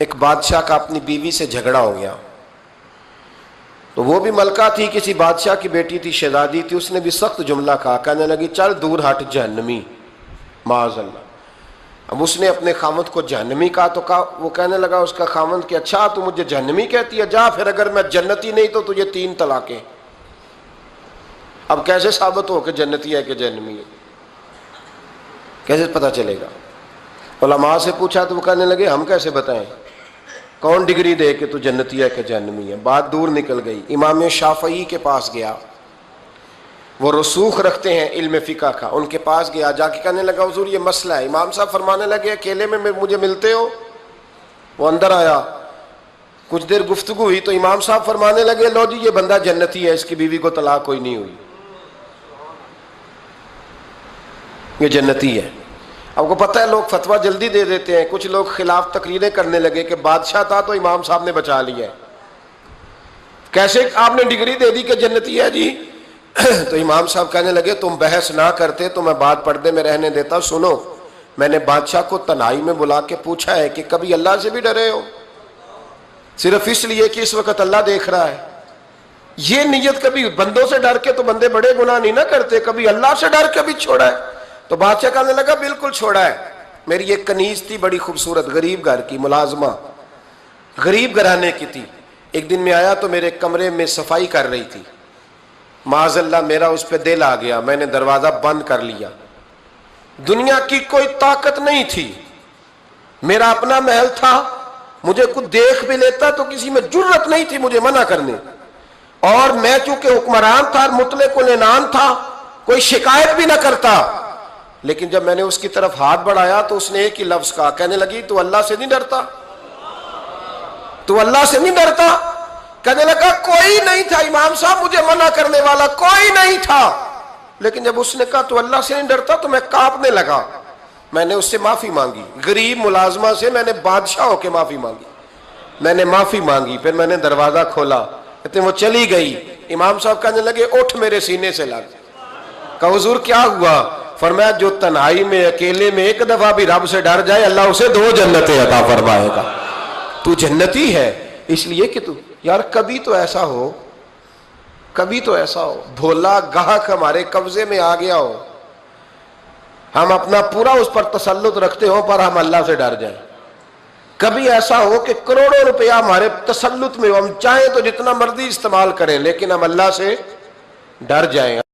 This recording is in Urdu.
ایک بادشاہ کا اپنی بیوی سے جھگڑا ہو گیا، تو وہ بھی ملکہ تھی، کسی بادشاہ کی بیٹی تھی، شہزادی تھی، اس نے بھی سخت جملہ کہا، کہنے لگی چل دور ہٹ جہنمی، معاذ اللہ۔ اب اس نے اپنے خاوند کو جہنمی کہا تو وہ کہنے لگا اس کا خاوند کہ اچھا تو مجھے جہنمی کہتی ہے، جا پھر اگر میں جنتی نہیں تو تجھے 3 طلاقیں۔ اب کیسے ثابت ہو کہ جنتی ہے کہ جہنمی ہے؟ کیسے پتہ چلے گا؟ علماء سے پوچھا تو وہ کہنے لگے ہم کیسے بتائیں، کون ڈگری دے کہ تو جنتی ہے کہ جہنمی ہے؟ بات دور نکل گئی۔ امام شافعی کے پاس گیا، وہ رسوخ رکھتے ہیں علم فقہ کا، ان کے پاس گیا، جا کے کہنے لگا حضور یہ مسئلہ ہے۔ امام صاحب فرمانے لگے اکیلے میں مجھے ملتے ہو؟ وہ اندر آیا، کچھ دیر گفتگو ہوئی تو امام صاحب فرمانے لگے لو جی یہ بندہ جنتی ہے، اس کی بیوی کو طلاق کوئی نہیں ہوئی، یہ جنتی ہے۔ آپ کو پتہ ہے لوگ فتویٰ جلدی دے دیتے ہیں، کچھ لوگ خلاف تقریریں کرنے لگے کہ بادشاہ تھا تو امام صاحب نے بچا لیا ہے، کیسے آپ نے ڈگری دے دی کہ جنتی ہے جی؟ تو امام صاحب کہنے لگے تم بحث نہ کرتے تو میں بات پردے میں رہنے دیتا۔ سنو، میں نے بادشاہ کو تنہائی میں بلا کے پوچھا ہے کہ کبھی اللہ سے بھی ڈرے ہو؟ صرف اس لیے کہ اس وقت اللہ دیکھ رہا ہے۔ یہ نیت کبھی بندوں سے ڈر کے تو بندے بڑے گناہ نہیں نہ کرتے، کبھی اللہ سے ڈر کے بھی چھوڑا ہے؟ تو بادشاہ کہنے لگا بالکل چھوڑا ہے۔ میری ایک کنیز تھی بڑی خوبصورت، غریب گھر کی ملازمہ، غریب گھرانے کی تھی۔ ایک دن میں آیا تو میرے کمرے میں صفائی کر رہی تھی، معاذ اللہ میرا اس پہ دل آ گیا، میں نے دروازہ بند کر لیا۔ دنیا کی کوئی طاقت نہیں تھی، میرا اپنا محل تھا، مجھے کچھ دیکھ بھی لیتا تو کسی میں جرت نہیں تھی مجھے منع کرنے، اور میں چونکہ حکمران تھا، مطلق العنان تھا، کوئی شکایت بھی نہ کرتا۔ لیکن جب میں نے اس کی طرف ہاتھ بڑھایا تو اس نے ایک ہی لفظ کہا، کہنے لگی تو اللہ سے نہیں ڈرتا؟ تو اللہ سے نہیں ڈرتا؟ کہنے لگا کوئی نہیں تھا امام صاحب مجھے منع کرنے والا، کوئی نہیں تھا۔ لیکن جب اس نے کہا تو اللہ سے نہیں ڈرتا تو میں کانپنے لگا۔ میں نے اس سے معافی مانگی، غریب ملازمہ سے میں نے بادشاہ ہو کے معافی مانگی، میں نے معافی مانگی، پھر میں نے دروازہ کھولا، کہتے وہ چلی گئی۔ امام صاحب کہنے لگے اٹھ میرے سینے سے لگ۔ کہا حضور کیا ہوا؟ فرمایا جو تنہائی میں اکیلے میں ایک دفعہ بھی رب سے ڈر جائے اللہ اسے 2 جنتیں عطا فرمائے گا۔ تو جنتی ہے اس لیے کہ تو یار کبھی تو ایسا ہو، کبھی تو ایسا ہو بھولا گاہک ہمارے قبضے میں آ گیا ہو، ہم اپنا پورا اس پر تسلط رکھتے ہو پر ہم اللہ سے ڈر جائیں۔ کبھی ایسا ہو کہ کروڑوں روپیہ ہمارے تسلط میں ہو، ہم چاہیں تو جتنا مرضی استعمال کریں لیکن ہم اللہ سے ڈر جائیں۔